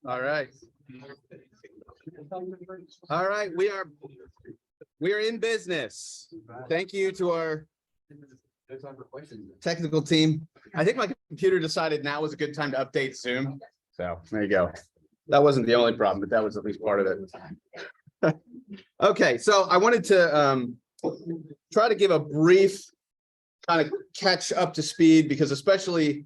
All right. All right, we are in business. Thank you to our technical team. I think my computer decided now was a good time to update Zoom. So there you go. That wasn't the only problem, but that was at least part of it. Okay, so I wanted to try to give a brief kind of catch up to speed, because especially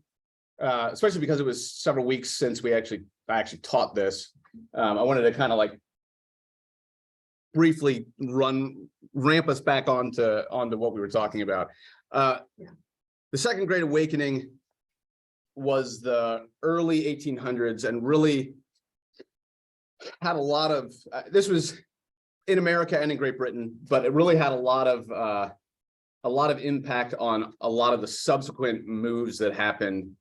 because it was several weeks since I actually taught this. I wanted to kind of like briefly ramp us back onto what we were talking about. The Second Great Awakening was the early 1800s and really had a lot of this was in America and in Great Britain, but it really had a lot of impact on a lot of the subsequent moves that happened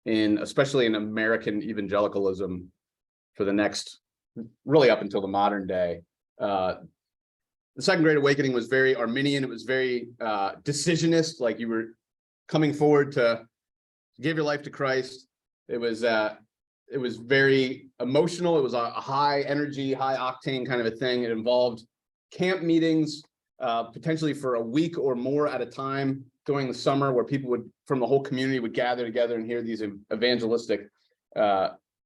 especially in American evangelicalism for the next, really up until the modern day. The Second Great Awakening was very Arminian. It was very decisionist, like you were coming forward to give your life to Christ. It was very emotional. It was a high energy, high octane kind of a thing. It involved camp meetings, potentially for a week or more at a time during the summer, where people from the whole community would gather together and hear these evangelistic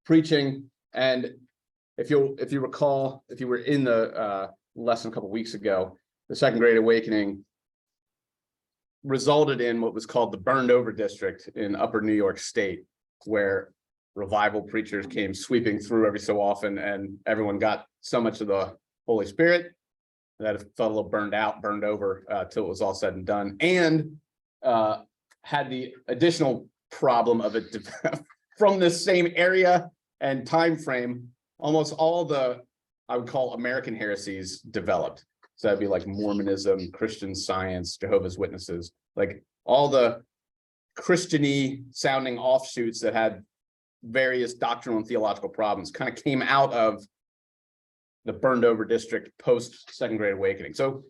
preaching. And if you recall, if you were in the lesson a couple of weeks ago, the Second Great Awakening resulted in what was called the Burned Over District in Upper New York State, where revival preachers came sweeping through every so often, and everyone got so much of the Holy Spirit that it felt a little burned over till it was all said and done, and had the additional problem of it from this same area and time frame. Almost all the, I would call, American heresies developed. So that'd be like Mormonism, Christian Science, Jehovah's Witnesses, like all the Christian-y sounding offshoots that had various doctrinal and theological problems kind of came out of the Burned Over District post Second Great Awakening. So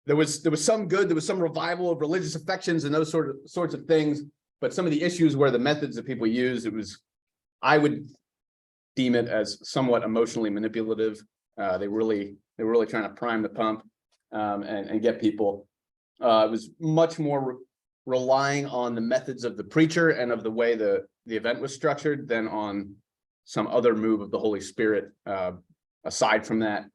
there was some good, there was some revival of religious affections and those sorts of things, but some of the issues where the methods that people use, I would deem it as somewhat emotionally manipulative. They were really trying to prime the pump and get people. It was much more relying on the methods of the preacher and of the way the event was structured than on some other move of the Holy Spirit aside from that.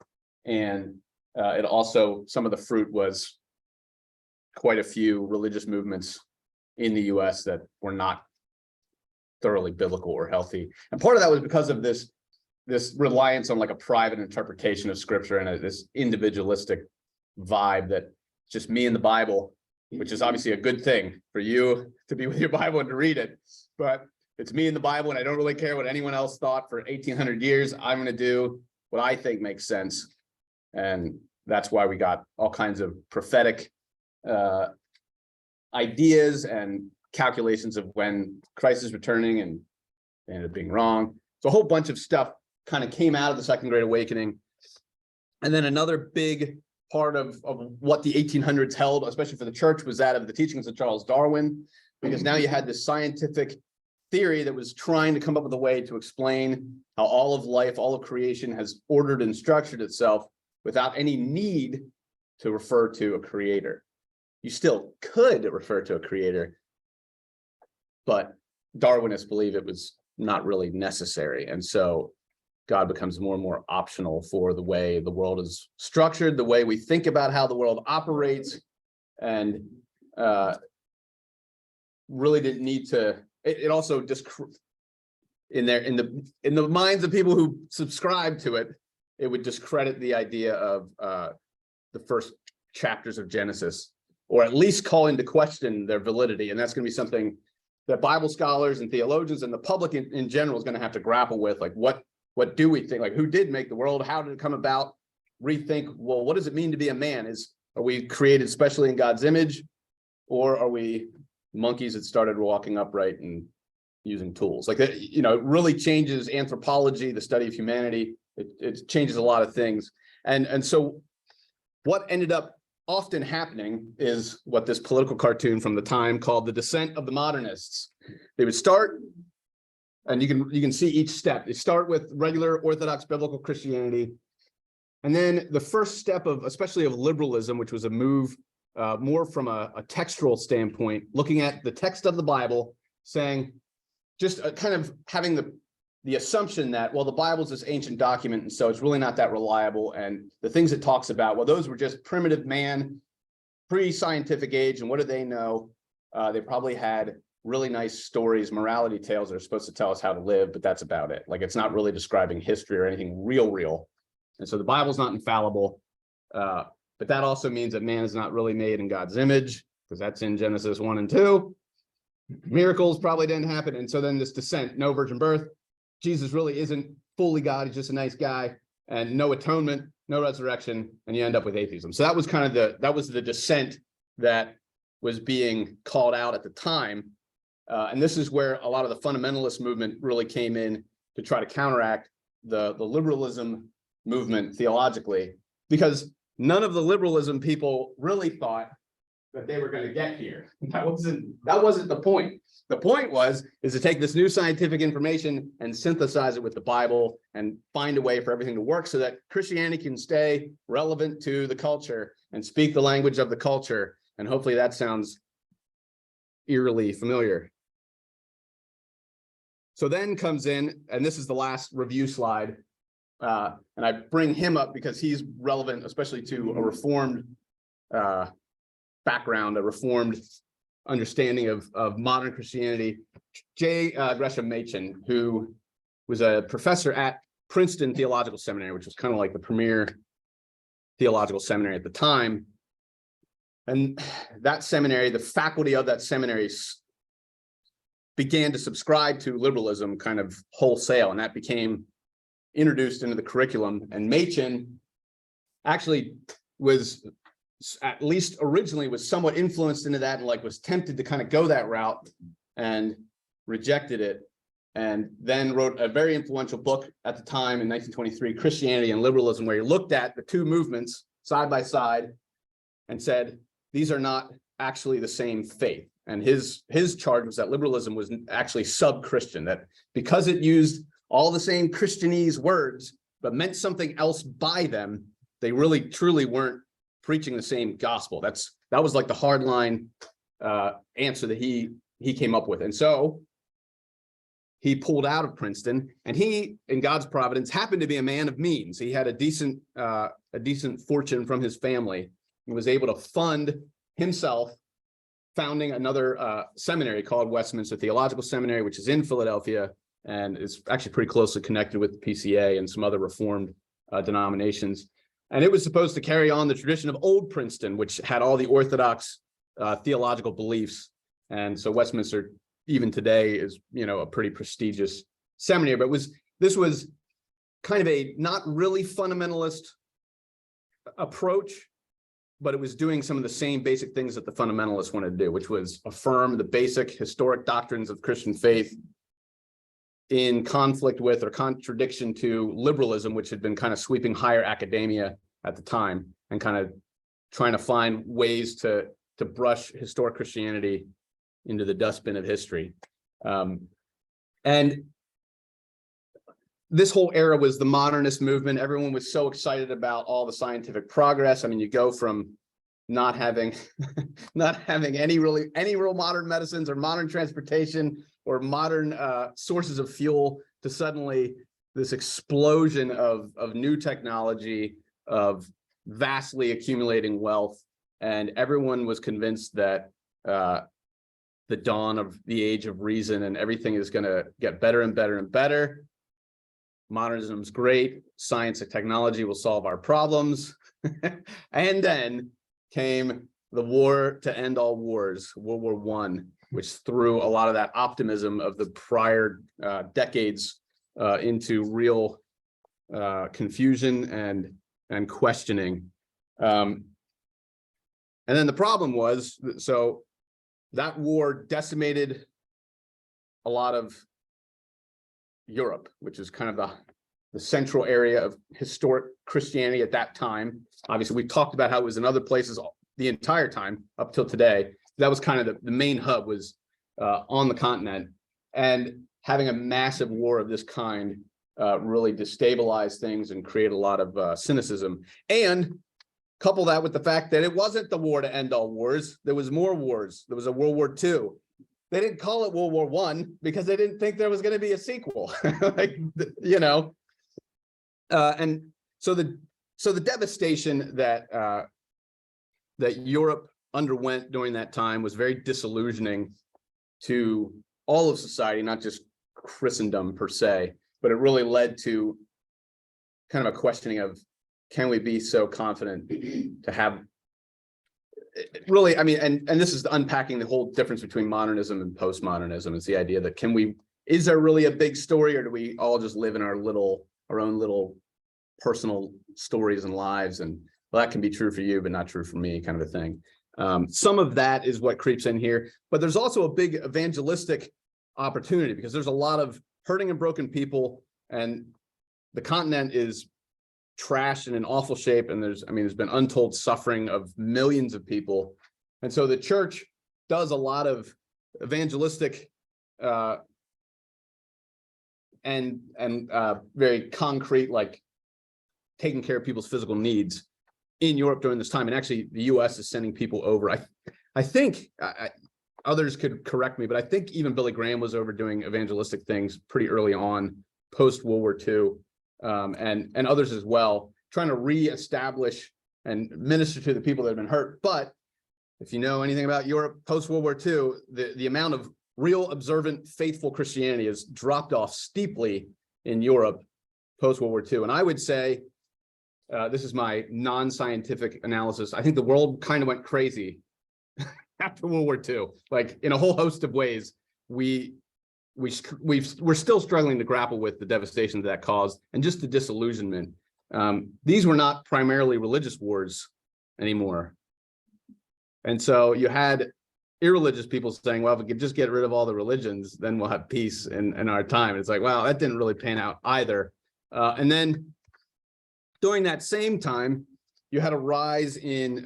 And it also, some of the fruit was quite a few religious movements in the US that were not thoroughly biblical or healthy. And part of that was because of this reliance on like a private interpretation of scripture and this individualistic vibe that just me and the Bible, which is obviously a good thing for you to be with your Bible and to read it, but it's me and the Bible, and I don't really care what anyone else thought for 1800 years. I'm going to do what I think makes sense. And that's why we got all kinds of prophetic ideas and calculations of when Christ is returning, and ended up being wrong. So a whole bunch of stuff kind of came out of the Second Great Awakening. And then another big part of what the 1800s held, especially for the church, was that of the teachings of Charles Darwin, because now you had this scientific theory that was trying to come up with a way to explain how all of life, all of creation has ordered and structured itself without any need to refer to a creator. You still could refer to a creator, but Darwinists believe it was not really necessary. And so God becomes more and more optional for the way the world is structured, the way we think about how the world operates, and really didn't need to. It also just in the minds of people who subscribe to it, it would discredit the idea of the first chapters of Genesis, or at least call into question their validity. And that's going to be something that Bible scholars and theologians and the public in general is going to have to grapple with. Like, what do we think? Like, who did make the world? How did it come about? Rethink, well, what does it mean to be a man? Are we created specially in God's image, or are we monkeys that started walking upright and using tools? Like that, it really changes anthropology, the study of humanity. It changes a lot of things. And so what ended up often happening is what this political cartoon from the time called The Descent of the Modernists. They would start And you can see each step. They start with regular Orthodox biblical Christianity. And then the first step of, especially of liberalism, which was a move more from a textual standpoint, looking at the text of the Bible, saying, just kind of having the assumption that, well, the Bible's this ancient document, and so it's really not that reliable. And the things it talks about, well, those were just primitive man, pre-scientific age. And what do they know? They probably had really nice stories, morality tales that are supposed to tell us how to live, but that's about it. Like, it's not really describing history or anything real. And so the Bible's not infallible. But that also means that man is not really made in God's image, because that's in Genesis 1 and 2. Miracles probably didn't happen. And so then this descent, no virgin birth. Jesus really isn't fully God. He's just a nice guy, and no atonement, no resurrection, and you end up with atheism. So that was kind of that was the descent that was being called out at the time. And this is where a lot of the fundamentalist movement really came in to try to counteract the liberalism movement theologically, because none of the liberalism people really thought that they were going to get here. That wasn't the point. The point is to take this new scientific information and synthesize it with the Bible and find a way for everything to work so that Christianity can stay relevant to the culture and speak the language of the culture. And hopefully that sounds eerily familiar. So then comes in, and this is the last review slide, and I bring him up because he's relevant, especially to a Reformed background, a Reformed understanding of modern Christianity. J. Gresham Machen, who was a professor at Princeton Theological Seminary, which was kind of like the premier theological seminary at the time. And that seminary, the faculty of that seminary began to subscribe to liberalism kind of wholesale, and that became introduced into the curriculum. And Machen actually was, at least originally, was somewhat influenced into that, and like was tempted to kind of go that route and rejected it, and then wrote a very influential book at the time in 1923, Christianity and Liberalism, where he looked at the two movements side by side and said, these are not actually the same faith. And his charge was that liberalism was actually sub-Christian, that because it used all the same Christianese words, but meant something else by them, they really truly weren't preaching the same gospel. That was like the hardline answer that he came up with. And so he pulled out of Princeton, and he, in God's providence, happened to be a man of means. He had a decent fortune from his family, and was able to fund himself founding another seminary called Westminster Theological Seminary, which is in Philadelphia, and is actually pretty closely connected with the PCA and some other Reformed denominations. And it was supposed to carry on the tradition of Old Princeton, which had all the Orthodox theological beliefs. And so Westminster, even today, is, a pretty prestigious seminary. But this was kind of a not really fundamentalist approach, but it was doing some of the same basic things that the fundamentalists wanted to do, which was affirm the basic historic doctrines of Christian faith in conflict with or contradiction to liberalism, which had been kind of sweeping higher academia at the time, and kind of trying to find ways to brush historic Christianity into the dustbin of history. And this whole era was the modernist movement. Everyone was so excited about all the scientific progress. I mean, you go from not having any real modern medicines or modern transportation or modern sources of fuel to suddenly this explosion of new technology, of vastly accumulating wealth. And everyone was convinced that the dawn of the age of reason and everything is going to get better and better and better. Modernism's great. Science and technology will solve our problems. And then came the war to end all wars, World War I, which threw a lot of that optimism of the prior decades into real confusion and questioning. And then the problem was, so that war decimated a lot of Europe, which is kind of the central area of historic Christianity at that time. Obviously, we talked about how it was in other places the entire time up till today. That was kind of the main hub, was on the continent. And having a massive war of this kind really destabilize things and create a lot of cynicism. And couple that with the fact that it wasn't the war to end all wars. There was more wars. There was a World War II. They didn't call it World War I because they didn't think there was going to be a sequel. Like, you know, and so the devastation that that Europe underwent during that time was very disillusioning to all of society, not just Christendom per se, but it really led to kind of a questioning of, can we be so confident to have really, I mean, and this is unpacking the whole difference between modernism and postmodernism. It's the idea that is there really a big story, or do we all just live in our own little personal stories and lives? And well, that can be true for you, but not true for me, kind of a thing. Some of that is what creeps in here, but there's also a big evangelistic opportunity because there's a lot of hurting and broken people, and the continent is trashed and in awful shape, and there's been untold suffering of millions of people, and so the church does a lot of evangelistic and very concrete, like taking care of people's physical needs in Europe during this time. And actually the US is sending people over. I think others could correct me, but I think even Billy Graham was over doing evangelistic things pretty early on, post World War II. And others as well, trying to reestablish and minister to the people that have been hurt. But if you know anything about Europe post World War II, the amount of real observant, faithful Christianity has dropped off steeply in Europe post World War II. And I would say, this is my non-scientific analysis, I think the world kind of went crazy after World War II, like in a whole host of ways. We're still struggling to grapple with the devastation that caused and just the disillusionment. These were not primarily religious wars anymore. And so you had irreligious people saying, well, if we could just get rid of all the religions, then we'll have peace in our time. And it's like, wow, that didn't really pan out either. And then during that same time, you had a rise in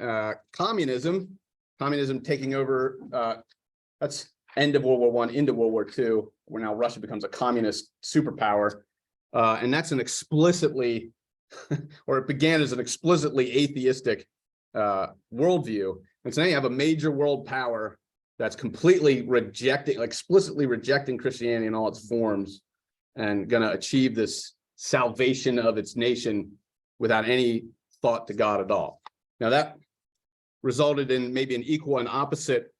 communism taking over. That's end of World War I into World War II, where now Russia becomes a communist superpower. And that's an explicitly, or it began as an explicitly atheistic worldview. And so now you have a major world power that's completely rejecting, like explicitly rejecting Christianity in all its forms, and going to achieve this salvation of its nation without any thought to God at all. Now that resulted in maybe an equal and opposite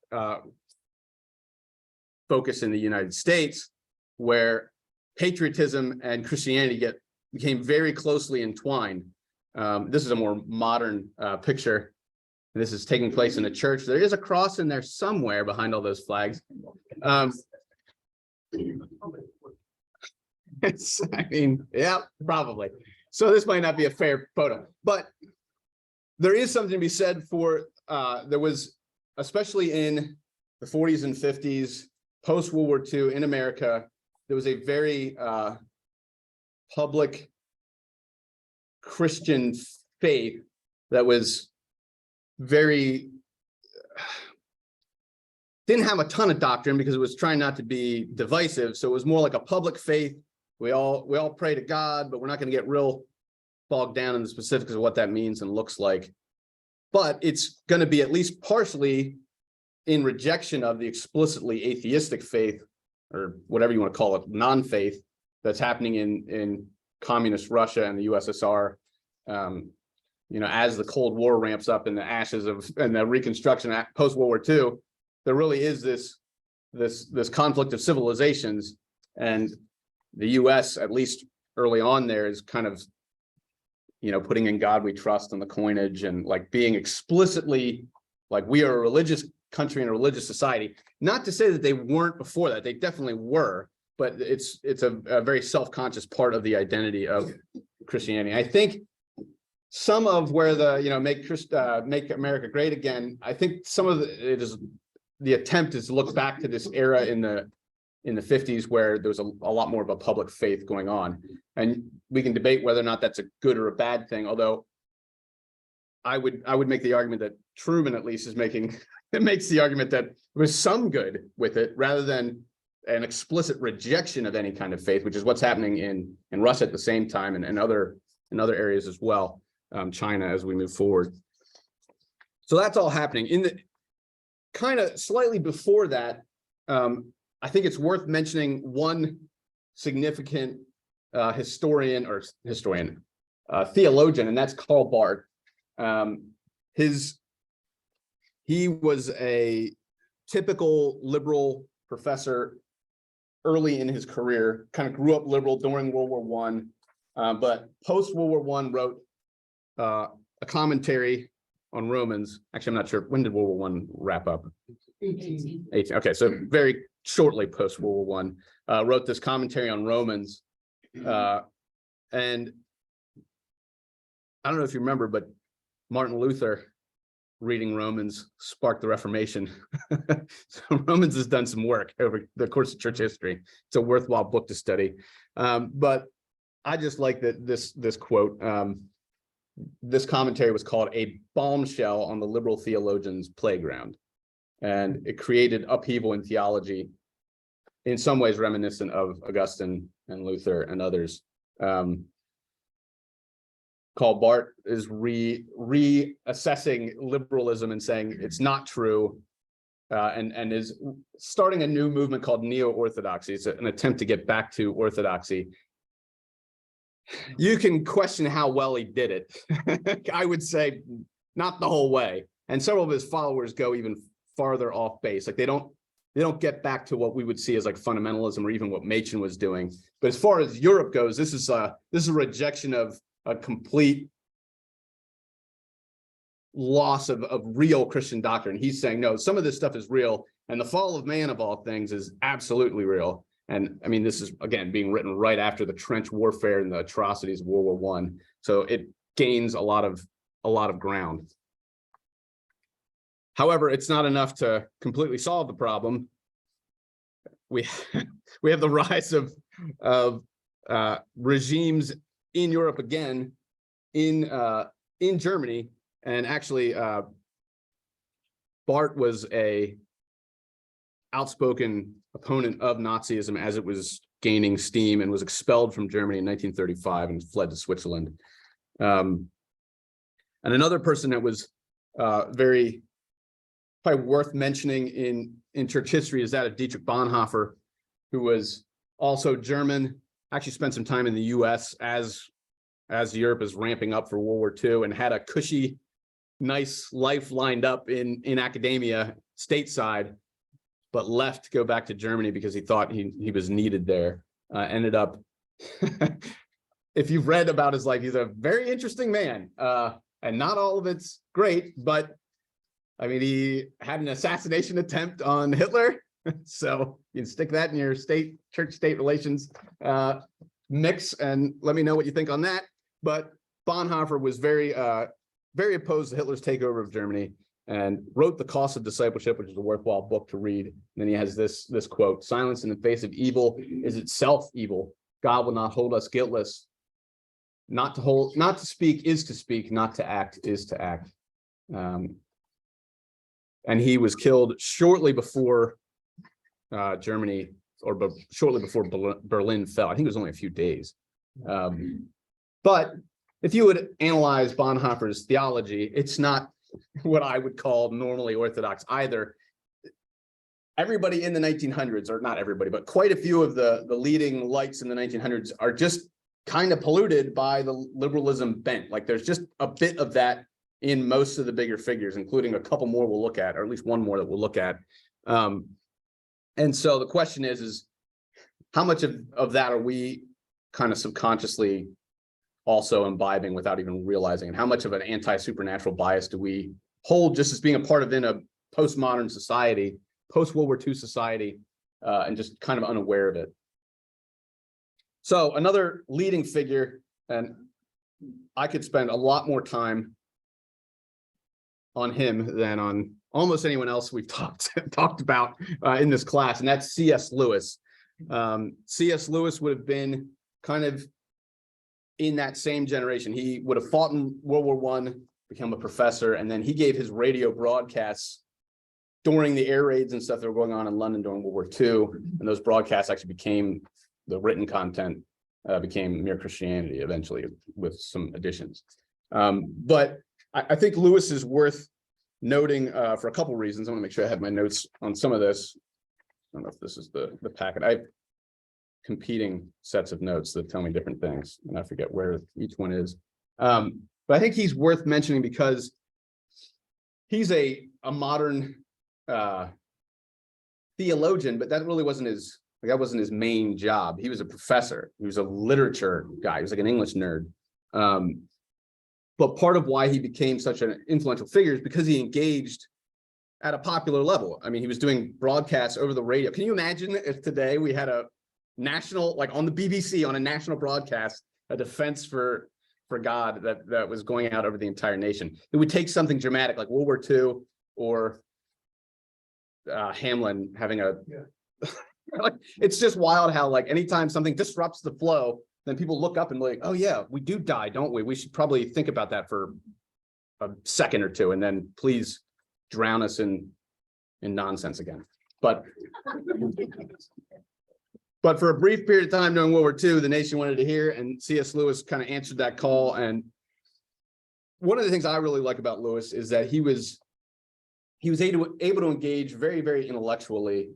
focus in the United States, where patriotism and Christianity became very closely entwined. This is a more modern picture. This is taking place in a church. There is a cross in there somewhere behind all those flags. Yeah, probably. So this might not be a fair photo, but there is something to be said for, there was, especially in the 40s and 50s, post World War II in America, there was a very public Christian faith that was didn't have a ton of doctrine because it was trying not to be divisive. So it was more like a public faith. We all pray to God, but we're not going to get real bogged down in the specifics of what that means and looks like. But it's going to be at least partially in rejection of the explicitly atheistic faith, or whatever you want to call it, non-faith, that's happening in communist Russia and the USSR. As the Cold War ramps up in the ashes of and the reconstruction post World War II, there really is this conflict of civilizations, and the U.S., at least early on there, is kind of putting "In God We Trust" on the coinage, and like being explicitly like, we are a religious country and a religious society. Not to say that they weren't before that, they definitely were, but it's a very self-conscious part of the identity of Christianity. I think some of where the make America great again, I think some of the attempt is to look back to this era in the 50s where there was a lot more of a public faith going on, and we can debate whether or not that's a good or a bad thing. Although I would make the argument that Truman at least is making it makes the argument that there was some good with it, rather than an explicit rejection of any kind of faith, which is what's happening in Russia at the same time, and other areas as well, China, as we move forward. So that's all happening. In the kind of slightly before that, I think it's worth mentioning one significant theologian, and that's Karl Barth. He was a typical liberal professor early in his career, kind of grew up liberal during World War I, but post World War I wrote a commentary on Romans. Actually, I'm not sure, when did World War I wrap up? 18. Okay, so very shortly post World War I, wrote this commentary on Romans. And I don't know if you remember, but Martin Luther reading Romans sparked the Reformation. So Romans has done some work over the course of church history. It's a worthwhile book to study. But I just like that this quote. This commentary was called "A Bombshell on the Liberal Theologian's Playground," and it created upheaval in theology, in some ways reminiscent of Augustine and Luther and others. Karl Barth is reassessing liberalism and saying it's not true, and is starting a new movement called neo-orthodoxy. It's an attempt to get back to orthodoxy. You can question how well he did it. I would say not the whole way. And several of his followers go even farther off base. Like they don't get back to what we would see as like fundamentalism, or even what Machen was doing. But as far as Europe goes, this is a rejection of a complete loss of real Christian doctrine. He's saying, no, some of this stuff is real, and the fall of man of all things is absolutely real. And I mean, this is, again, being written right after the trench warfare and the atrocities of World War I. So it gains a lot of ground. However, it's not enough to completely solve the problem. We have the rise of regimes in Europe again, in Germany, and actually Barth was a outspoken opponent of Nazism as it was gaining steam, and was expelled from Germany in 1935 and fled to Switzerland. And another person that was very probably worth mentioning in church history is that of Dietrich Bonhoeffer, who was also German, actually spent some time in the US as Europe is ramping up for World War II, and had a cushy, nice life lined up in academia stateside, but left to go back to Germany because he thought he was needed there. Ended up, if you've read about his life, he's a very interesting man, and not all of it's great, but I mean, he had an assassination attempt on Hitler. So you can stick that in your church-state relations mix, and let me know what you think on that. But Bonhoeffer was very opposed to Hitler's takeover of Germany, and wrote The Cost of Discipleship, which is a worthwhile book to read. And then he has this quote: "Silence in the face of evil is itself evil. God will not hold us guiltless. Not to speak is to speak. Not to act is to act." And he was killed shortly before Germany, or shortly before Berlin fell. I think it was only a few days. But if you would analyze Bonhoeffer's theology, it's not what I would call normally orthodox either. Everybody in the 1900s, or not everybody, but quite a few of the leading lights in the 1900s are just kind of polluted by the liberalism bent. Like there's just a bit of that in most of the bigger figures, including a couple more we'll look at, or at least one more that we'll look at. And so the question is how much of that are we kind of subconsciously also imbibing without even realizing, and how much of an anti-supernatural bias do we hold just as being a part of in a postmodern society, post-World War II society, and just kind of unaware of it. So another leading figure, and I could spend a lot more time on him than on almost anyone else we've talked about in this class, and that's C.S. Lewis. C.S. Lewis would have been kind of in that same generation. He would have fought in World War I, become a professor, and then he gave his radio broadcasts during the air raids and stuff that were going on in London during World War II, and those broadcasts actually became the written content, became Mere Christianity eventually with some additions. But I think Lewis is worth noting for a couple reasons. I want to make sure I have my notes on some of this. I don't know if this is the packet. I have competing sets of notes that tell me different things, and I forget where each one is. But I think he's worth mentioning because he's a modern theologian, but that really wasn't his main job. He was a professor. He was a literature guy. He was like an English nerd. But part of why he became such an influential figure is because he engaged at a popular level. I mean, he was doing broadcasts over the radio. Can you imagine if today we had a national, like on the BBC, on a national broadcast, a defense for God that was going out over the entire nation? It would take something dramatic like World War II or Hamlin having a like, it's just wild how like anytime something disrupts the flow, then people look up and like, oh yeah, we do die, don't we? We should probably think about that for a second or two, and then please drown us in nonsense again. But for a brief period of time during World War II, the nation wanted to hear, and C.S. Lewis kind of answered that call. And one of the things I really like about Lewis is that he was able to engage very, very intellectually.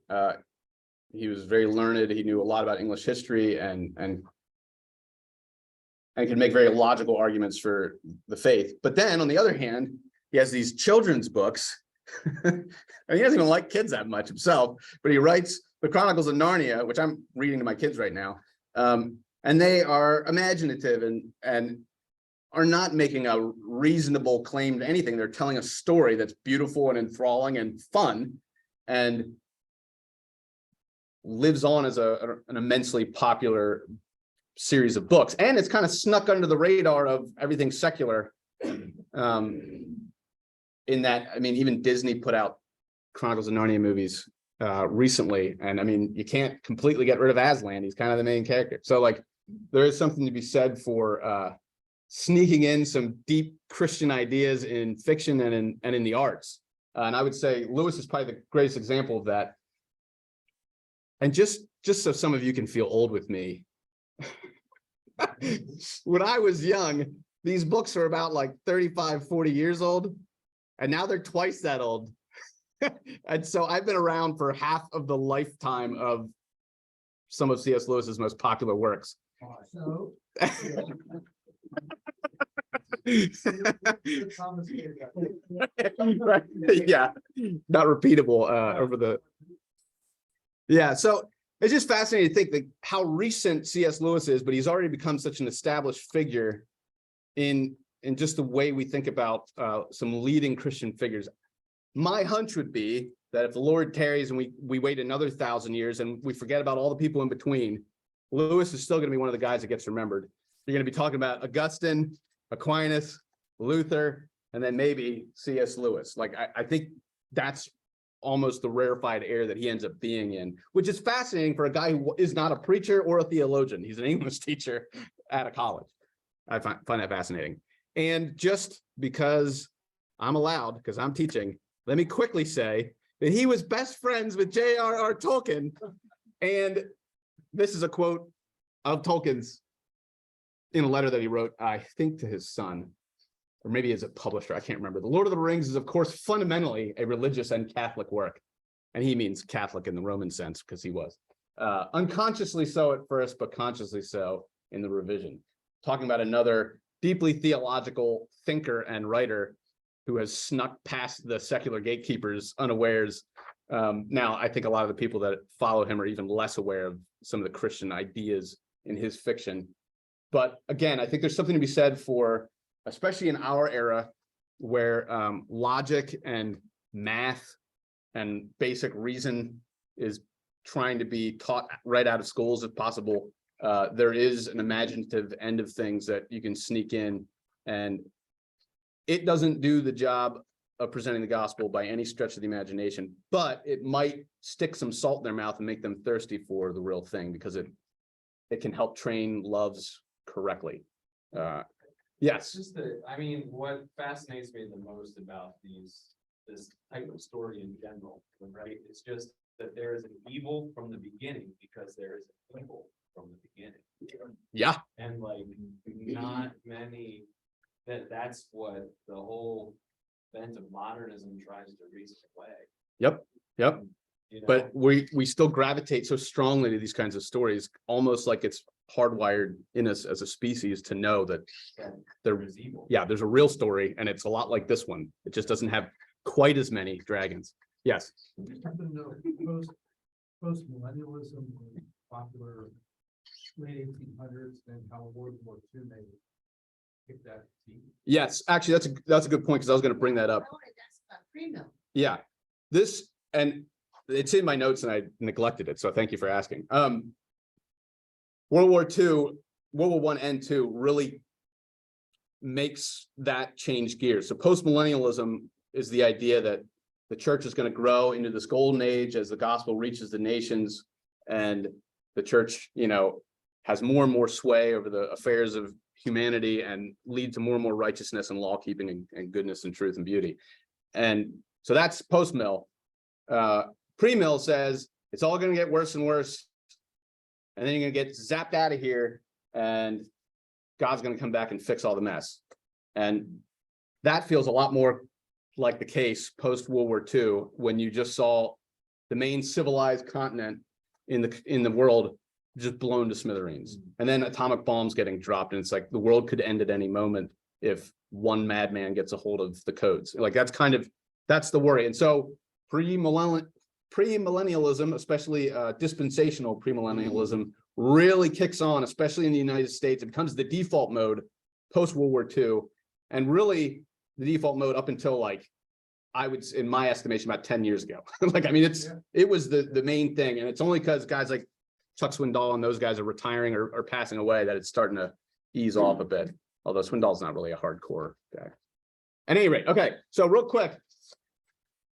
He was very learned. He knew a lot about English history and could make very logical arguments for the faith. But then on the other hand, he has these children's books. And he doesn't even like kids that much himself, but he writes the Chronicles of Narnia, which I'm reading to my kids right now. And they are imaginative and are not making a reasonable claim to anything. They're telling a story that's beautiful and enthralling and fun, and lives on as an immensely popular series of books. And it's kind of snuck under the radar of everything secular. In that, I mean, even Disney put out Chronicles of Narnia movies recently. And I mean, you can't completely get rid of Aslan. He's kind of the main character. So like, there is something to be said for sneaking in some deep Christian ideas in fiction and in the arts. And I would say Lewis is probably the greatest example of that. And just so some of you can feel old with me, when I was young, these books were about like 35, 40 years old, and now they're twice that old. And so I've been around for half of the lifetime of some of C.S. Lewis's most popular works. So, Right. Yeah, not repeatable over the. Yeah, so it's just fascinating to think that how recent C.S. Lewis is, but he's already become such an established figure in just the way we think about some leading Christian figures. My hunch would be that if the Lord tarries and we wait another 1,000 years and we forget about all the people in between, Lewis is still going to be one of the guys that gets remembered. You're going to be talking about Augustine, Aquinas, Luther, and then maybe C.S. Lewis. Like, I think that's almost the rarefied air that he ends up being in, which is fascinating for a guy who is not a preacher or a theologian. He's an English teacher at a college. I find that fascinating. And just because I'm allowed, because I'm teaching, let me quickly say that he was best friends with J.R.R. Tolkien. And this is a quote of Tolkien's in a letter that he wrote, I think, to his son, or maybe as a publisher, I can't remember. The Lord of the Rings is, of course, fundamentally a religious and Catholic work. And he means Catholic in the Roman sense, because he was. Unconsciously so at first, but consciously so in the revision. Talking about another deeply theological thinker and writer who has snuck past the secular gatekeepers unawares. Now, I think a lot of the people that follow him are even less aware of some of the Christian ideas in his fiction. But again, I think there's something to be said for, especially in our era, where logic and math and basic reason is trying to be taught right out of schools if possible. There is an imaginative end of things that you can sneak in, and it doesn't do the job of presenting the gospel by any stretch of the imagination, but it might stick some salt in their mouth and make them thirsty for the real thing, because it can help train loves correctly. Yes. I mean, what fascinates me the most about these this type of story in general, right? It's just that there is an evil from the beginning because there is an evil from the beginning. Yeah, And like, not many, that's what the whole bent of modernism tries to reason away. yep. You know? But we still gravitate so strongly to these kinds of stories, almost like it's hardwired in us as a species to know that there is evil. yeah, there's a real story, and it's a lot like this one. It just doesn't have quite as many dragons. Yes. Post millennialism was popular late 1800s, and how World War II made it. Pick that team. Yes, actually, that's a good point, because I was going to bring that up. Pre-mill. Yeah, this, and it's in my notes and I neglected it, so thank you for asking. World War II, World War I and II really makes that change gears. So post-millennialism is the idea that the church is going to grow into this golden age as the gospel reaches the nations, and the church, you know, has more and more sway over the affairs of humanity and lead to more and more righteousness and law keeping and goodness and truth and beauty. And so that's post-mill. Pre-mill says it's all going to get worse and worse, and then you're going to get zapped out of here, and God's going to come back and fix all the mess. And that feels a lot more like the case post World War II, when you just saw the main civilized continent in the world just blown to smithereens, and then atomic bombs getting dropped, and it's like the world could end at any moment if one madman gets a hold of the codes. Like that's the worry. And so premillennialism, especially dispensational premillennialism, really kicks on, especially in the United States. It becomes the default mode post World War II, and really the default mode up until, like, I would, in my estimation, about 10 years ago. Like, I mean, it was the main thing, and it's only because guys like Chuck Swindoll and those guys are retiring or passing away that it's starting to ease off a bit. Although Swindoll's not really a hardcore guy. At any rate, okay. So real quick,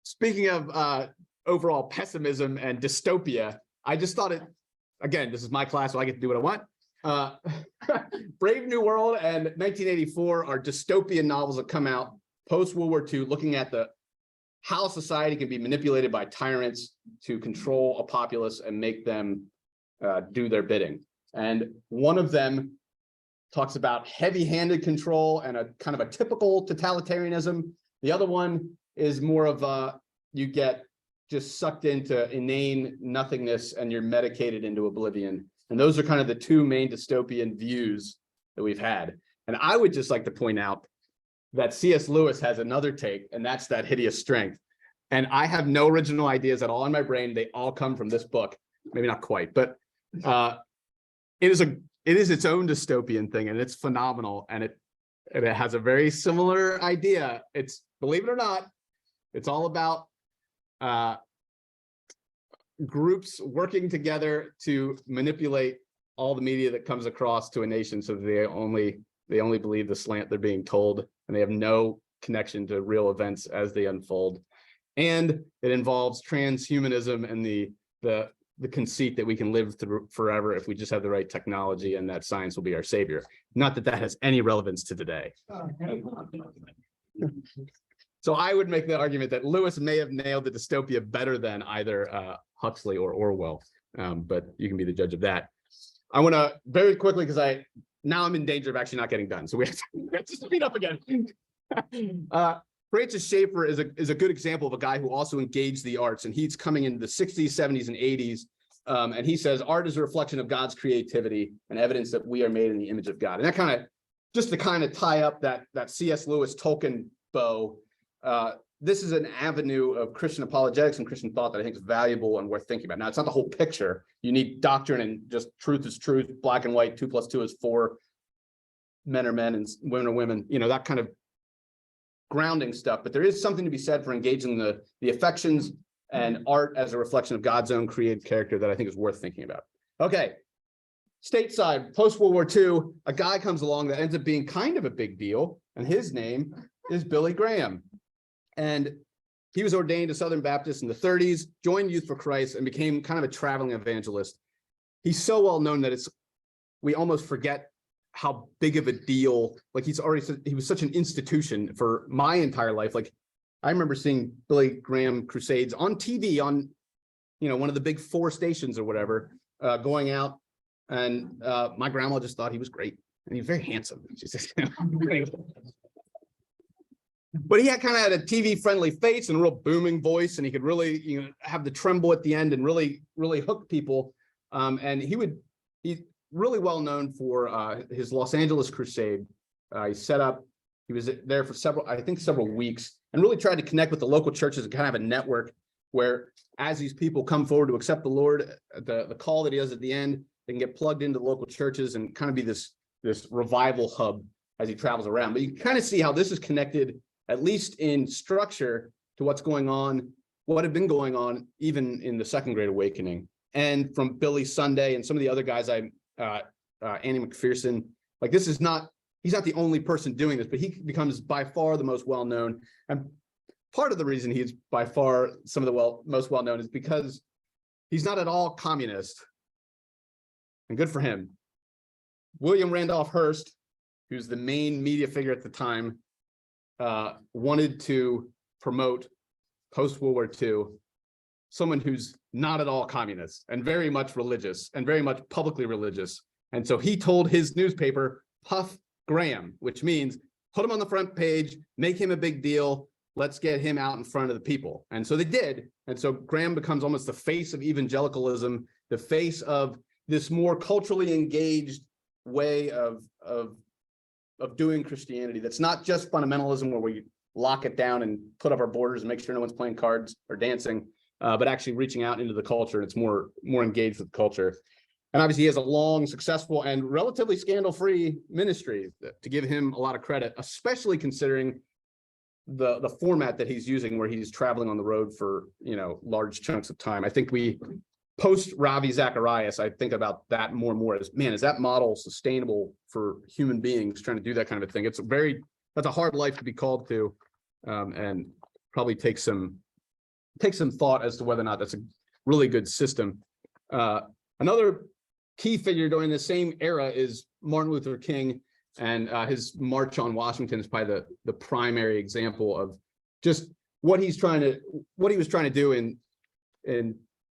speaking of overall pessimism and dystopia, I just thought again, this is my class, so I get to do what I want. Brave New World and 1984 are dystopian novels that come out post World War II, looking at how society can be manipulated by tyrants to control a populace and make them do their bidding. And one of them talks about heavy-handed control and a kind of a typical totalitarianism. The other one is more of you get just sucked into inane nothingness and you're medicated into oblivion. And those are kind of the two main dystopian views that we've had. And I would just like to point out that C.S. Lewis has another take, and that's That Hideous Strength. And I have no original ideas at all in my brain. They all come from this book. Maybe not quite, but it is its own dystopian thing, and it's phenomenal. And it has a very similar idea. It's, believe it or not, it's all about groups working together to manipulate all the media that comes across to a nation, so that they only believe the slant they're being told, and they have no connection to real events as they unfold. And it involves transhumanism and the conceit that we can live through forever if we just have the right technology, and that science will be our savior. Not that that has any relevance to today. So I would make the argument that Lewis may have nailed the dystopia better than either Huxley or Orwell, but you can be the judge of that. I want to very quickly, because now I'm in danger of actually not getting done, so we have to speed up again. Francis Schaeffer is a good example of a guy who also engaged the arts, and he's coming into the 60s, 70s, and 80s. And he says art is a reflection of God's creativity and evidence that we are made in the image of God. And that kind of, just to kind of tie up that C.S. Lewis Tolkien bow, this is an avenue of Christian apologetics and Christian thought that I think is valuable and worth thinking about. Now, it's not the whole picture. You need doctrine and just truth is truth, black and white, 2 + 2 is 4, men are men and women are women, you know, that kind of grounding stuff. But there is something to be said for engaging the affections and art as a reflection of God's own created character that I think is worth thinking about. Okay, stateside, post-World War II, a guy comes along that ends up being kind of a big deal, and his name is Billy Graham. And he was ordained a Southern Baptist in the 30s, joined Youth for Christ, and became kind of a traveling evangelist. He's so well known that we almost forget how big of a deal, like he was such an institution for my entire life. Like, I remember seeing Billy Graham crusades on TV on, one of the big 4 stations or whatever, going out. And my grandma just thought he was great. And he's very handsome. She says, but he kind of had a TV friendly face and a real booming voice, and he could really, have the tremble at the end and really, really hook people. And he's really well known for his Los Angeles crusade. He was there for several weeks, and really tried to connect with the local churches and kind of have a network where, as these people come forward to accept the Lord, the call that he does at the end, they can get plugged into local churches and kind of be this revival hub as he travels around. But you can kind of see how this is connected, at least in structure, to what had been going on even in the Second Great Awakening. And from Billy Sunday and some of the other guys, Annie McPherson, like he's not the only person doing this, but he becomes by far the most well-known. And part of the reason he's by far some of the most well-known is because he's not at all communist. And good for him. William Randolph Hearst, who's the main media figure at the time, wanted to promote post-World War II someone who's not at all communist and very much religious and very much publicly religious. And so he told his newspaper, Puff Graham, which means put him on the front page, make him a big deal. Let's get him out in front of the people. And so they did. And so Graham becomes almost the face of evangelicalism, the face of this more culturally engaged way of doing Christianity. That's not just fundamentalism where we lock it down and put up our borders and make sure no one's playing cards or dancing, but actually reaching out into the culture. And it's more engaged with culture. And obviously he has a long, successful, and relatively scandal-free ministry, to give him a lot of credit, especially considering the format that he's using, where he's traveling on the road for, large chunks of time. I think post Ravi Zacharias, I think about that more and more as, man, is that model sustainable for human beings trying to do that kind of a thing? That's a hard life to be called to, and probably take some thought as to whether or not that's a really good system. Another key figure during the same era is Martin Luther King, and his March on Washington is probably the primary example of just what he was trying to do in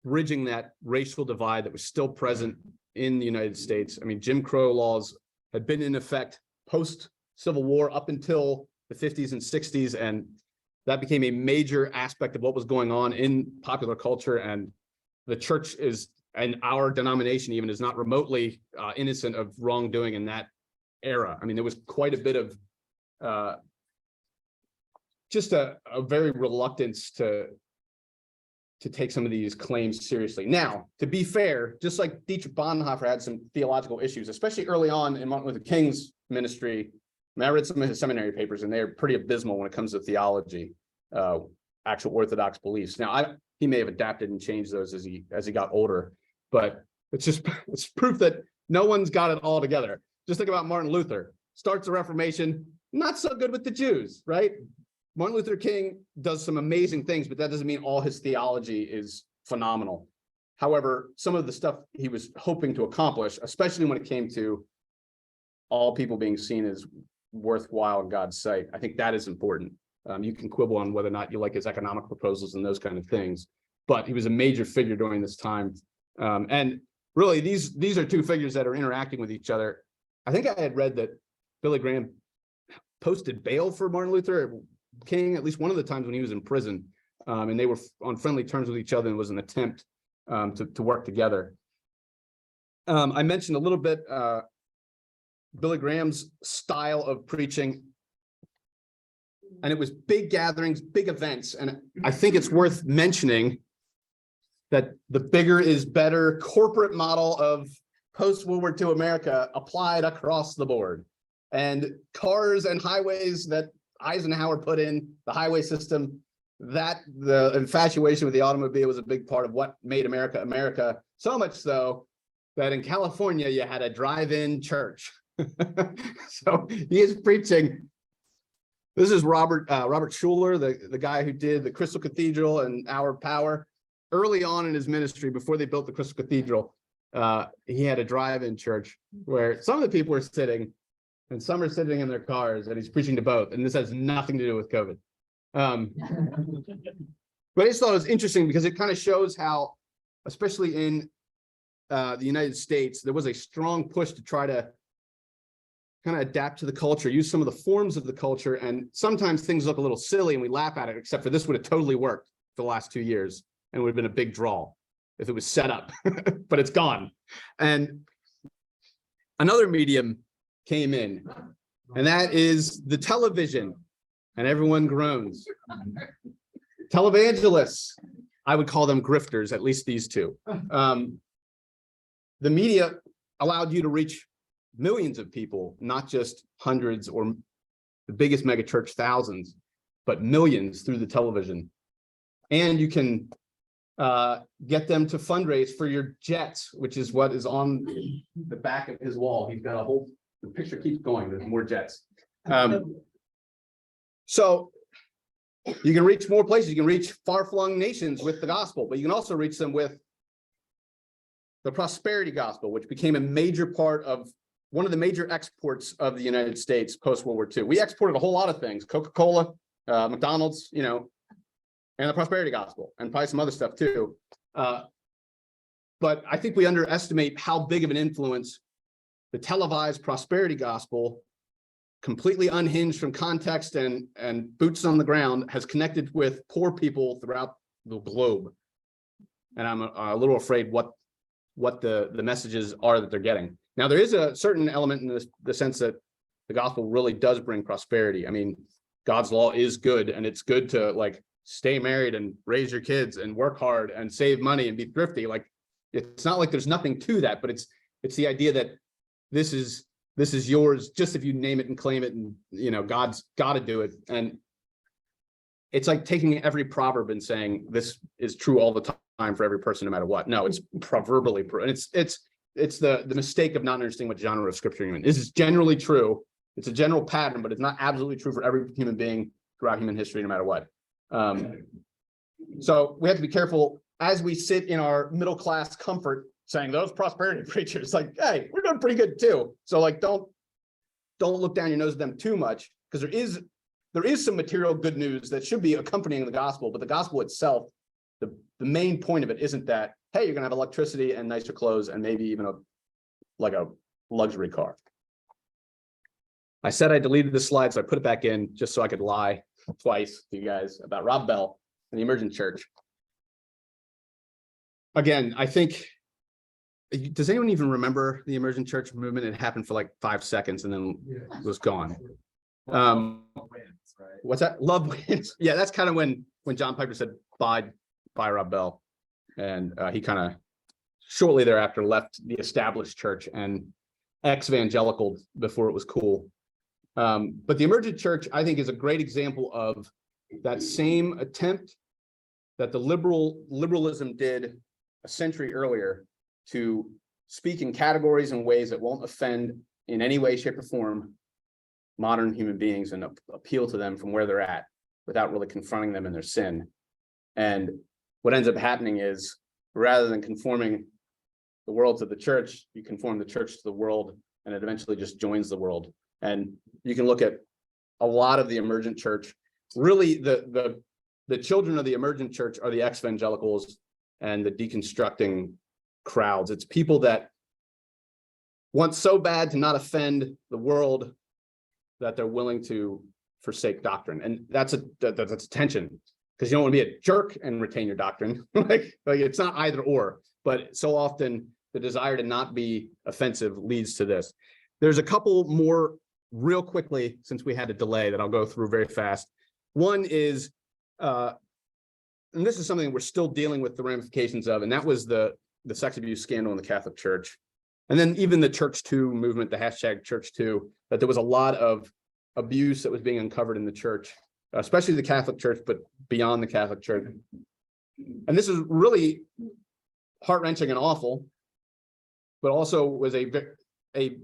bridging that racial divide that was still present in the United States. I mean, Jim Crow laws had been in effect post Civil War up until the 50s and 60s, and that became a major aspect of what was going on in popular culture. And the church and our denomination even is not remotely innocent of wrongdoing in that era. I mean, there was quite a bit of just a very reluctance to take some of these claims seriously. Now, to be fair, just like Dietrich Bonhoeffer had some theological issues, especially early on in Martin Luther King's ministry. I mean, I read some of his seminary papers, and they're pretty abysmal when it comes to theology, actual Orthodox beliefs. Now, he may have adapted and changed those as he got older, but it's proof that no one's got it all together. Just think about Martin Luther, starts the Reformation, not so good with the Jews, right? Martin Luther King does some amazing things, but that doesn't mean all his theology is phenomenal. However, some of the stuff he was hoping to accomplish, especially when it came to all people being seen as worthwhile in God's sight, I think that is important. You can quibble on whether or not you like his economic proposals and those kind of things, but he was a major figure during this time. And really, these are two figures that are interacting with each other. I think I had read that Billy Graham posted bail for Martin Luther King at least one of the times when he was in prison, and they were on friendly terms with each other, and was an attempt to work together. I mentioned a little bit Billy Graham's style of preaching, and it was big gatherings, big events, and I think it's worth mentioning that the bigger is better corporate model of post-World War II America applied across the board. And cars and highways that Eisenhower put in, the highway system, that the infatuation with the automobile was a big part of what made America America. So much so that in California you had a drive-in church. So he is preaching. This is Robert Schuller, the guy who did the Crystal Cathedral and Hour of Power. Early on in his ministry, before they built the Crystal Cathedral, he had a drive-in church where some of the people were sitting and some are sitting in their cars, and he's preaching to both. And this has nothing to do with COVID. But I just thought it was interesting because it kind of shows how, especially in the United States, there was a strong push to try to kind of adapt to the culture, use some of the forms of the culture, and sometimes things look a little silly and we laugh at it, except for this would have totally worked for the last 2 years and would have been a big draw if it was set up, but it's gone. And another medium came in, and that is the television, and everyone groans. Televangelists, I would call them grifters, at least these two. The media allowed you to reach millions of people, not just hundreds or the biggest megachurch thousands, but millions through the television. And you can get them to fundraise for your jets, which is what is on the back of his wall. He's got a whole, the picture keeps going, there's more jets. So you can reach more places, you can reach far-flung nations with the gospel, but you can also reach them with the prosperity gospel, which became a major part of one of the major exports of the United States post-World War II. We exported a whole lot of things, Coca-Cola, McDonald's, you know, and the prosperity gospel, and probably some other stuff too. But I think we underestimate how big of an influence the televised prosperity gospel, completely unhinged from context and boots on the ground, has connected with poor people throughout the globe. And I'm a little afraid what the messages are that they're getting. Now, there is a certain element in this, the sense that the gospel really does bring prosperity. I mean, God's law is good, and it's good to like stay married and raise your kids and work hard and save money and be thrifty. Like, it's not like there's nothing to that, but it's the idea that this is yours just if you name it and claim it, and you know, God's got to do it. And it's like taking every proverb and saying this is true all the time for every person, no matter what. No, it's proverbially and it's the mistake of not understanding what genre of scripture you're in. This is generally true. It's a general pattern, but it's not absolutely true for every human being throughout human history, no matter what. So we have to be careful as we sit in our middle class comfort saying those prosperity preachers, like, hey, we're doing pretty good too. So like, don't look down your nose at them too much, because there is some material good news that should be accompanying the gospel, but the gospel itself, the main point of it isn't that, hey, you're gonna have electricity and nicer clothes and maybe even a luxury car. I said I deleted this slide, so I put it back in just so I could lie twice to you guys about Rob Bell and the Emergent Church. Again, I think, does anyone even remember the Emergent Church movement? It happened for like 5 seconds and then it was gone. What's that? Love wins. Yeah, that's kind of when John Piper said bye Rob Bell, and he kind of shortly thereafter left the established church and ex-evangelical before it was cool. But the Emergent Church, I think, is a great example of that same attempt that the liberalism did a century earlier to speak in categories and ways that won't offend in any way, shape, or form modern human beings and appeal to them from where they're at without really confronting them in their sin. And what ends up happening is, rather than conforming the world to the church, you conform the church to the world, and it eventually just joins the world. And you can look at a lot of the Emergent Church. Really, the children of the Emergent Church are the ex-evangelicals and the deconstructing crowds. It's people that want so bad to not offend the world that they're willing to forsake doctrine. And that's a tension, because you don't want to be a jerk and retain your doctrine. like it's not either or, but so often the desire to not be offensive leads to this. There's a couple more real quickly, since we had a delay, that I'll go through very fast. One is, and this is something we're still dealing with the ramifications of, and that was the sex abuse scandal in the Catholic Church. And then even the Church Too movement, the hashtag Church Too, that there was a lot of abuse that was being uncovered in the church, especially the Catholic Church, but beyond the Catholic Church. And this is really heart-wrenching and awful, but also was a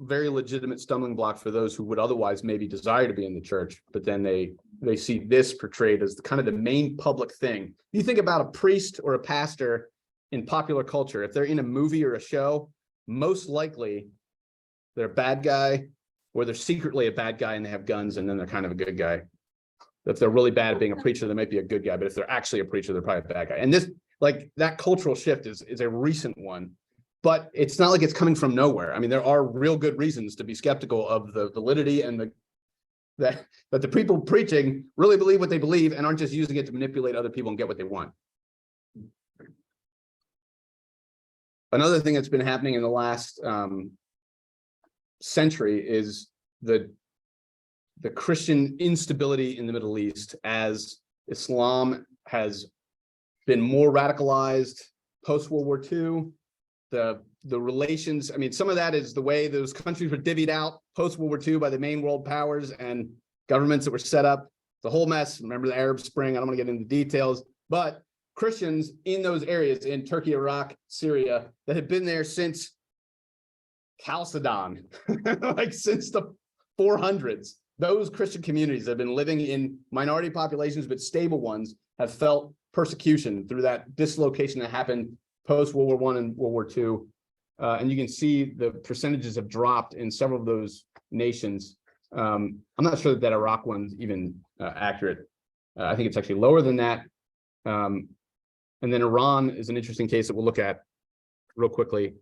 very legitimate stumbling block for those who would otherwise maybe desire to be in the church, but then they see this portrayed as kind of the main public thing. You think about a priest or a pastor in popular culture, if they're in a movie or a show, most likely they're a bad guy, or they're secretly a bad guy and they have guns, and then they're kind of a good guy. if they're really bad at being a preacher, they might be a good guy, but if they're actually a preacher, they're probably a bad guy. And this, like, that cultural shift is a recent one, but it's not like it's coming from nowhere. I mean, there are real good reasons to be skeptical of the validity and that the people preaching really believe what they believe and aren't just using it to manipulate other people and get what they want. Another thing that's been happening in the last century is the Christian instability in the Middle East, as Islam has been more radicalized post-World War II. The relations, I mean, some of that is the way those countries were divvied out post-World War II by the main world powers and governments that were set up. The whole mess. Remember the Arab Spring? I don't want to get into details, but Christians in those areas in Turkey, Iraq, Syria, that had been there since Chalcedon, like since the 400s. Those Christian communities that have been living in minority populations, but stable ones, have felt persecution through that dislocation that happened post World War I and World War II. And you can see the percentages have dropped in several of those nations. I'm not sure that Iraq one's even accurate. I think it's actually lower than that. And then Iran is an interesting case that we'll look at real quickly.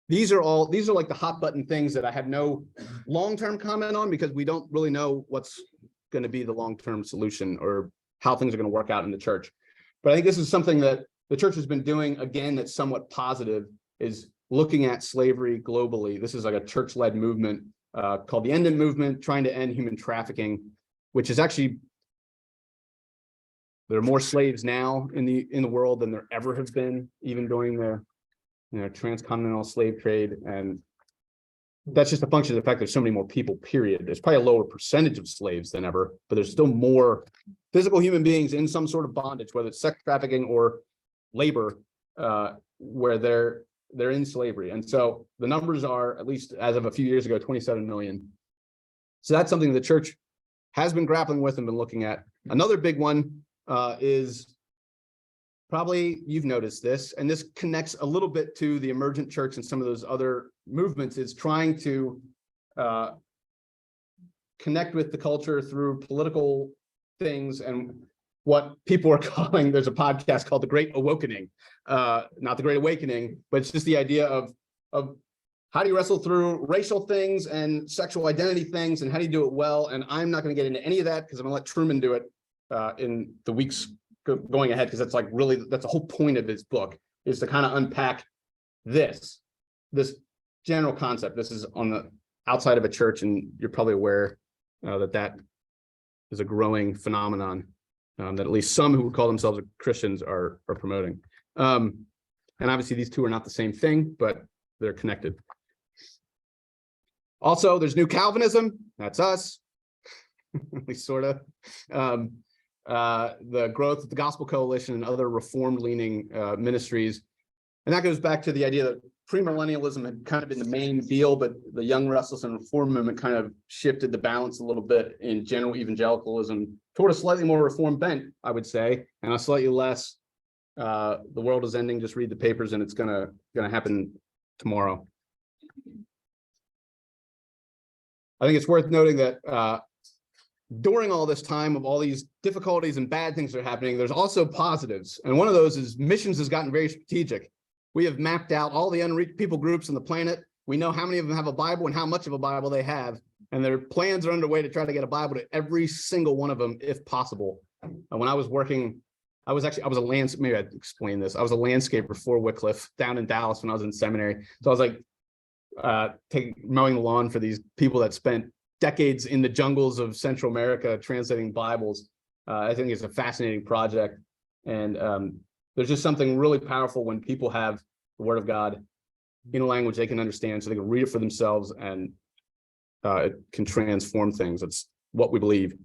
These are like the hot button things that I have no long-term comment on, because we don't really know what's going to be the long-term solution or how things are going to work out in the church. But I think this is something that the church has been doing, again, that's somewhat positive, is looking at slavery globally. This is like a church-led movement called the End It Movement, trying to end human trafficking, which is actually, there are more slaves now in the world than there ever have been, even during the transcontinental slave trade. And that's just a function of the fact there's so many more people, period. There's probably a lower percentage of slaves than ever, but there's still more physical human beings in some sort of bondage, whether it's sex trafficking or labor, where they're in slavery. And so the numbers are, at least as of a few years ago, 27 million. So that's something the church has been grappling with and been looking at. Another big one is, probably you've noticed this, and this connects a little bit to the emergent church and some of those other movements, is trying to connect with the culture through political things and what people are calling, there's a podcast called The Great Awakening, not The Great Awakening, but it's just the idea of how do you wrestle through racial things and sexual identity things, and how do you do it well? And I'm not going to get into any of that because I'm going to let Truman do it in the weeks going ahead, because that's like really, that's the whole point of his book, is to kind of unpack this general concept. This is on the outside of a church, and you're probably aware that is a growing phenomenon that at least some who call themselves Christians are promoting. And obviously these two are not the same thing, but they're connected. Also, there's New Calvinism. That's us, at least sort of. The growth of the Gospel Coalition and other reformed-leaning ministries. And that goes back to the idea that premillennialism had kind of been the main deal, but the Young, Restless, and Reform movement kind of shifted the balance a little bit in general evangelicalism toward a slightly more reform bent, I would say, and a slightly less, the world is ending, just read the papers and it's gonna happen tomorrow. I think it's worth noting that during all this time of all these difficulties and bad things that are happening, there's also positives. And one of those is missions has gotten very strategic. We have mapped out all the unreached people groups on the planet. We know how many of them have a Bible and how much of a Bible they have. And their plans are underway to try to get a Bible to every single one of them, if possible. And when I was working, I was a landscaper, maybe I'd explain this. I was a landscaper for Wycliffe down in Dallas when I was in seminary. So I was like mowing the lawn for these people that spent decades in the jungles of Central America translating Bibles. I think it's a fascinating project. And there's just something really powerful when people have the Word of God in a language they can understand, so they can read it for themselves, and it can transform things. That's what we believe.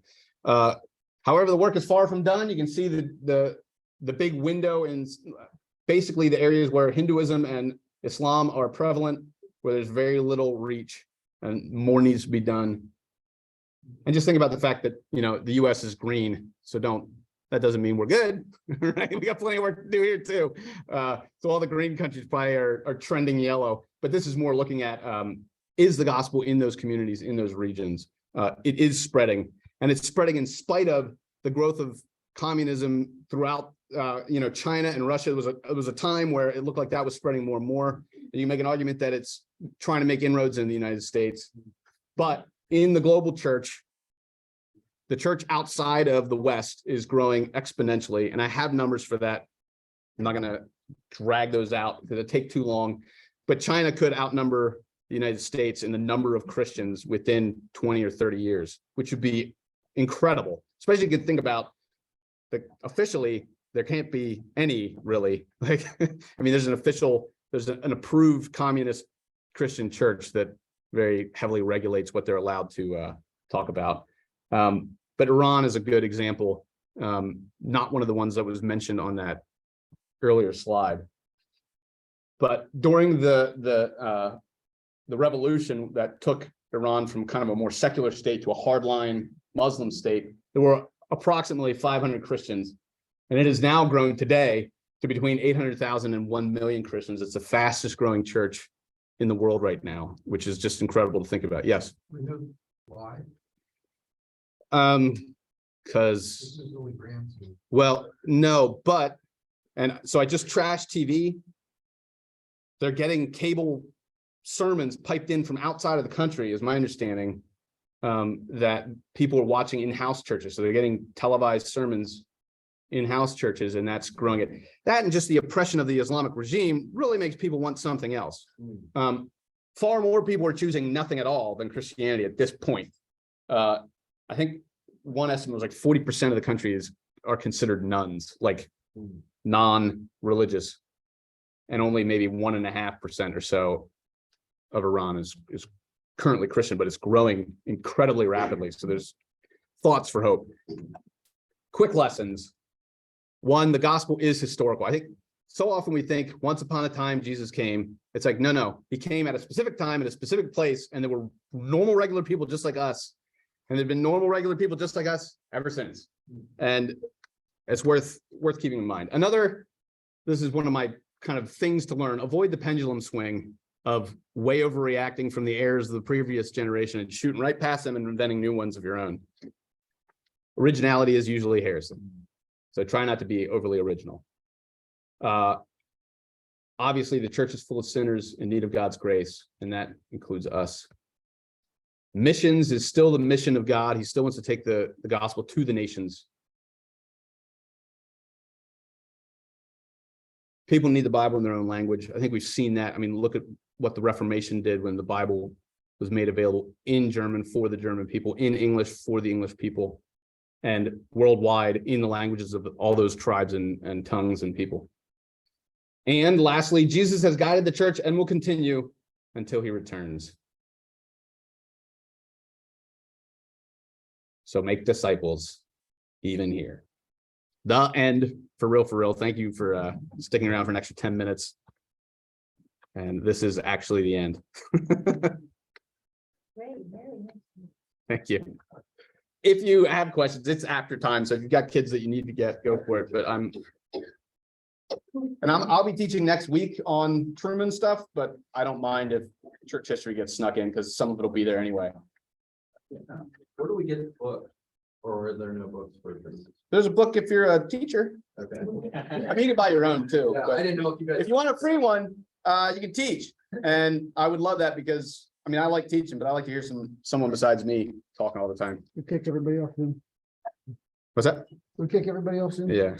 However, the work is far from done. You can see the big window in basically the areas where Hinduism and Islam are prevalent, where there's very little reach and more needs to be done. And just think about the fact that, the US is green, so that doesn't mean we're good, right? We got plenty of work to do here too. So all the green countries probably are trending yellow, but this is more looking at, is the gospel in those communities, in those regions? It is spreading, and it's spreading in spite of the growth of communism throughout, China and Russia, it was a time where it looked like that was spreading more and more. And you make an argument that it's trying to make inroads in the United States. But in the global church, the church outside of the West is growing exponentially. And I have numbers for that. I'm not going to drag those out because it take too long. But China could outnumber the United States in the number of Christians within 20 or 30 years, which would be incredible. Especially if you can think about officially, there can't be any really. Like, I mean, there's an approved communist Christian church that very heavily regulates what they're allowed to talk about. But Iran is a good example, not one of the ones that was mentioned on that earlier slide. But during the revolution that took Iran from kind of a more secular state to a hardline Muslim state, there were approximately 500 Christians, and it has now grown today to between 800,000 and 1 million Christians. It's the fastest growing church in the world right now, which is just incredible to think about. Yes. We know why. Because This is really Ramsey. well, no, and so I just trashed TV. They're getting cable sermons piped in from outside of the country, is my understanding, that people are watching in-house churches. So they're getting televised sermons in-house churches, and that's growing it. That and just the oppression of the Islamic regime really makes people want something else. Far more people are choosing nothing at all than Christianity at this point. I think one estimate was like 40% of the country are considered nuns, like non-religious, and only maybe 1.5% or so of Iran is currently Christian, but it's growing incredibly rapidly. So there's thoughts for hope. Quick lessons. One, the gospel is historical. I think so often we think once upon a time Jesus came. It's like, no, he came at a specific time at a specific place, and there were normal, regular people just like us. And there've been normal, regular people just like us ever since. And it's worth keeping in mind. This is one of my kind of things to learn. Avoid the pendulum swing of way overreacting from the errors of the previous generation and shooting right past them and inventing new ones of your own. Originality is usually heresy. So try not to be overly original. Obviously, the church is full of sinners in need of God's grace, and that includes us. Missions is still the mission of God. He still wants to take the gospel to the nations. People need the Bible in their own language. I think we've seen that. I mean, look at what the Reformation did when the Bible was made available in German for the German people, in English for the English people, and worldwide in the languages of all those tribes and tongues and people. And lastly, Jesus has guided the church and will continue until he returns. So make disciples even here. The end, for real. Thank you for sticking around for an extra 10 minutes. And this is actually the end. Thank you. If you have questions, it's after time. So if you've got kids that you need to go for it. But I'll be teaching next week on Truman stuff, but I don't mind if church history gets snuck in because some of it will be there anyway. Where do we get the book? Or are there no books for this? There's a book if you're a teacher. Okay. I mean, you can buy your own too. Yeah, but I didn't know if you guys. if you want a free one, you can teach. And I would love that because, I mean, I like teaching, but I like to hear someone besides me talking all the time. We kick everybody off then. What's that? We kick everybody else in. Yeah.